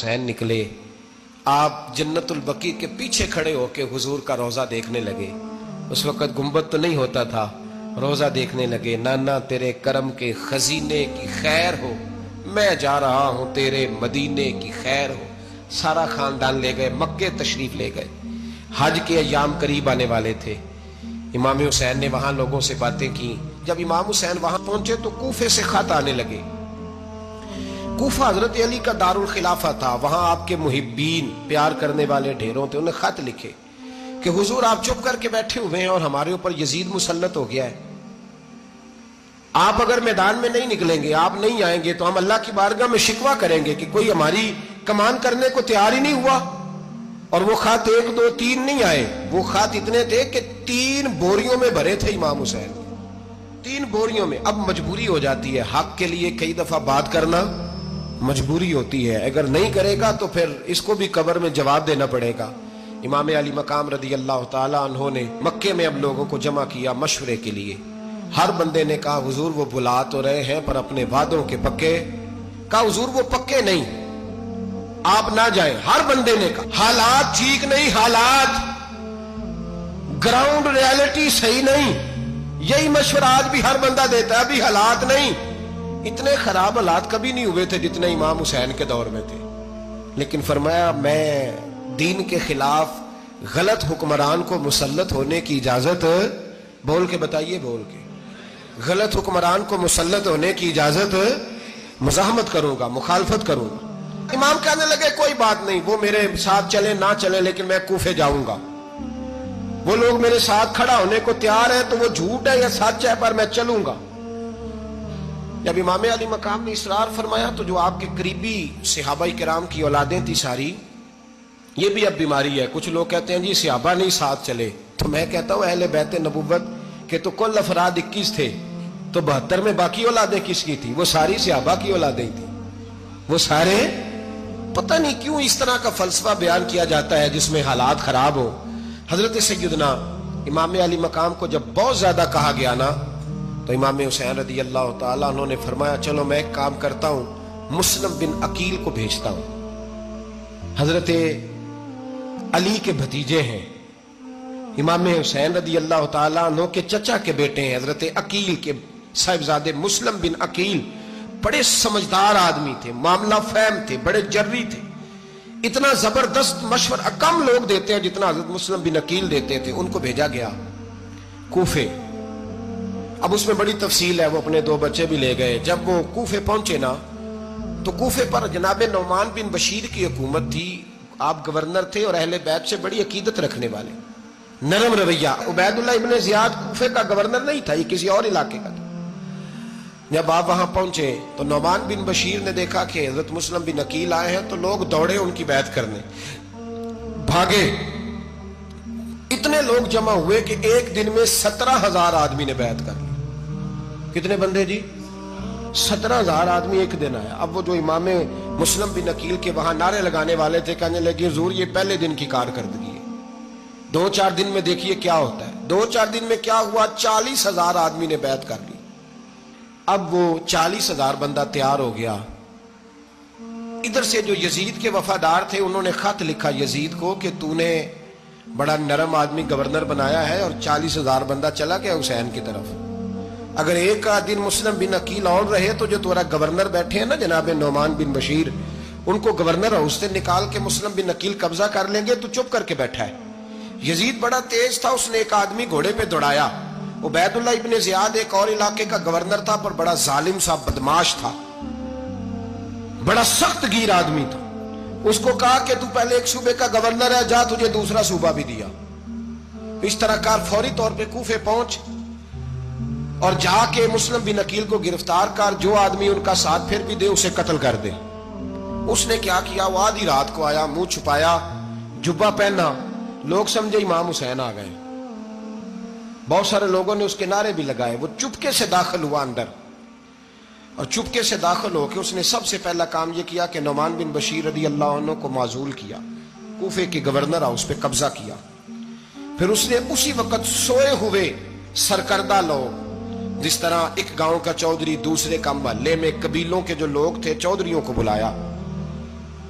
حسین نکلے، آپ جنت البقیع کے پیچھے کھڑے ہو کے حضور کا روضہ دیکھنے لگے۔ اس وقت گنبد تو نہیں ہوتا تھا، روضہ دیکھنے لگے۔ نانا تیرے کرم کے خزینے کی خیر ہو، میں جا رہا ہوں تیرے مدینے کی خیر ہو۔ سارا خاندان لے گئے، مکے تشریف لے گئے۔ حج کے ایام قریب آنے والے تھے۔ امام حسین نے وہاں لوگوں سے باتیں کی۔ جب امام حسین وہاں پہنچے تو کوفے سے خط آنے لگے۔ کوفہ حضرت علی کا دارالخلافہ تھا، وہاں آپ کے محبین، پیار کرنے والے ڈھیروں تھے۔ انہیں خط لکھے کہ حضور آپ چپ کر کے بیٹھے ہوئے ہیں اور ہمارے اوپر یزید مسلط ہو گیا ہے۔ آپ اگر میدان میں نہیں نکلیں گے، آپ نہیں آئیں گے تو ہم اللہ کی بارگاہ میں شکوہ کریں گے کہ کوئی ہماری کمان کرنے کو تیار ہی نہیں ہوا۔ اور وہ خط 1 2 3 نہیں آئے، وہ خط اتنے تھے کہ 3 بوریوں میں بھرے تھے امام حسین، 3 بوریوں میں۔ اب مجبوری ہو جاتی ہے، حق کے لیے کئی دفعہ بات کرنا مجبوری ہوتی ہے، اگر نہیں کرے گا تو پھر اس کو بھی قبر میں جواب دینا پڑے گا۔ امام علی مقام رضی اللہ تعالیٰ عنہ نے مکے میں اب لوگوں کو جمع کیا مشورے کے لیے۔ ہر بندے نے کہا حضور وہ بلا تو رہے ہیں پر اپنے وعدوں کے پکے۔ کہا حضور وہ پکے نہیں، آپ نہ جائیں۔ ہر بندے نے کہا حالات ٹھیک نہیں، حالات گراؤنڈ ریالٹی صحیح نہیں۔ یہی مشورہ آج بھی ہر بندہ دیتا ہے، ابھی حالات نہیں۔ اتنے خراب حالات کبھی نہیں ہوئے تھے جتنے امام حسین کے دور میں تھے، لیکن فرمایا میں دین کے خلاف غلط حکمران کو مسلط ہونے کی اجازت، بول کے بتائیے، بول کے، غلط حکمران کو مسلط ہونے کی اجازت، مزاحمت کروں گا، مخالفت کروں گا۔ امام کہنے لگے کوئی بات نہیں، وہ میرے ساتھ چلے نہ چلے لیکن میں کوفے جاؤں گا۔ وہ لوگ میرے ساتھ کھڑا ہونے کو تیار ہے تو وہ جھوٹ ہے یا سچ ہے پر میں چلوں گا۔ جب امام علی مقام نے اصرار فرمایا تو جو آپ کے قریبی صحابہ کرام کی اولادیں تھی ساری، یہ بھی اب بیماری ہے۔ کچھ لوگ کہتے ہیں جی صحابہ نہیں ساتھ چلے، تو میں کہتا ہوں اہل بیت نبوت کے تو کل افراد 21 تھے، تو 72 میں باقی اولادیں کس کی تھی؟ وہ ساری صحابہ کی اولادیں تھیں، وہ سارے۔ پتہ نہیں کیوں اس طرح کا فلسفہ بیان کیا جاتا ہے جس میں حالات خراب ہو۔ حضرت سیدنا امام علی مقام کو جب بہت زیادہ کہا گیا نا تو امام حسین رضی اللہ تعالیٰ عنہ نے فرمایا چلو میں ایک کام کرتا ہوں، مسلم بن عقیل کو بھیجتا ہوں۔ حضرت علی کے بھتیجے ہیں، امام حسین رضی اللہ تعالیٰ عنہ کے چچا کے بیٹے ہیں، حضرت عقیل کے صاحبزادے مسلم بن عقیل۔ بڑے سمجھدار آدمی تھے، معاملہ فہم تھے، بڑے جری تھے۔ اتنا زبردست مشورہ کم لوگ دیتے ہیں جتنا حضرت مسلم بن عقیل دیتے تھے۔ ان کو بھیجا گیا کوفے۔ اب اس میں بڑی تفصیل ہے، وہ اپنے 2 بچے بھی لے گئے۔ جب وہ کوفے پہنچے نا تو کوفے پر جناب نعمان بن بشیر کی حکومت تھی، آپ گورنر تھے اور اہل بیت سے بڑی عقیدت رکھنے والے، نرم رویہ۔ عبید اللہ ابن زیاد کوفے کا گورنر نہیں تھا، یہ کسی اور علاقے کا تھا۔ جب آپ وہاں پہنچے تو نعمان بن بشیر نے دیکھا کہ حضرت مسلم بن عقیل آئے ہیں تو لوگ دوڑے ان کی بیعت کرنے، بھاگے۔ اتنے لوگ جمع ہوئے کہ ایک دن میں 17,000 آدمی نے بیعت کر لی۔ کتنے بندے جی؟ 17,000 آدمی ایک دن آیا۔ اب وہ جو امام مسلم بن عقیل کے وہاں نعرے لگانے والے تھے کہنے لگے حضور یہ پہلے دن کی کارکردگی ہے، 2-4 دن میں دیکھیے کیا ہوتا ہے۔ 2-4 دن میں کیا ہوا؟ 40,000 آدمی نے بیعت کر لی۔ اب وہ 40,000 بندہ تیار ہو گیا۔ ادھر سے جو یزید کے وفادار تھے انہوں نے خط لکھا یزید کو کہ تو نے بڑا نرم آدمی گورنر بنایا ہے اور 40,000 بندہ چلا گیا حسین کی طرف۔ اگر ایک دن مسلم بن عقیل اور رہے تو جو تمہارا گورنر بیٹھے ہیں نا جناب نعمان بن بشیر، ان کو گورنر ہاؤس سے نکال کے مسلم بن عقیل قبضہ کر لیں گے، تو چپ کر کے بیٹھا ہے۔ یزید بڑا تیز تھا، اس نے ایک آدمی گھوڑے پہ دوڑایا۔ عبید اللہ ابن زیاد ایک اور علاقے کا گورنر تھا پر بڑا ظالم سا بدماش تھا، بڑا سخت گیر آدمی تھا۔ اس کو کہا کہ تو پہلے ایک صوبے کا گورنر ہے، جا تجھے دوسرا صوبہ بھی دیا۔ اس طرح کار فوری طور پہ کوفے پہنچ اور جا کے مسلم بن عقیل کو گرفتار کر، جو آدمی ان کا ساتھ پھر بھی دے اسے قتل کر دے۔ اس نے کیا کیا؟ وہ آدھی رات کو آیا، منہ چھپایا، جبہ پہنا، لوگ سمجھے امام حسین آ گئے۔ بہت سارے لوگوں نے اس کے نعرے بھی لگائے۔ وہ چپکے سے داخل ہوا اندر، اور چپکے سے داخل ہو کے اس نے سب سے پہلا کام یہ کیا کہ نعمان بن بشیر رضی اللہ عنہ کو معزول کیا، کوفے کے گورنر ہاؤس پہ قبضہ کیا۔ پھر اس نے اسی وقت سوئے ہوئے سرکردہ لوگ، جس طرح ایک گاؤں کا چودھری دوسرے کا محلے میں قبیلوں کے جو لوگ تھے چودھریوں کو بلایا،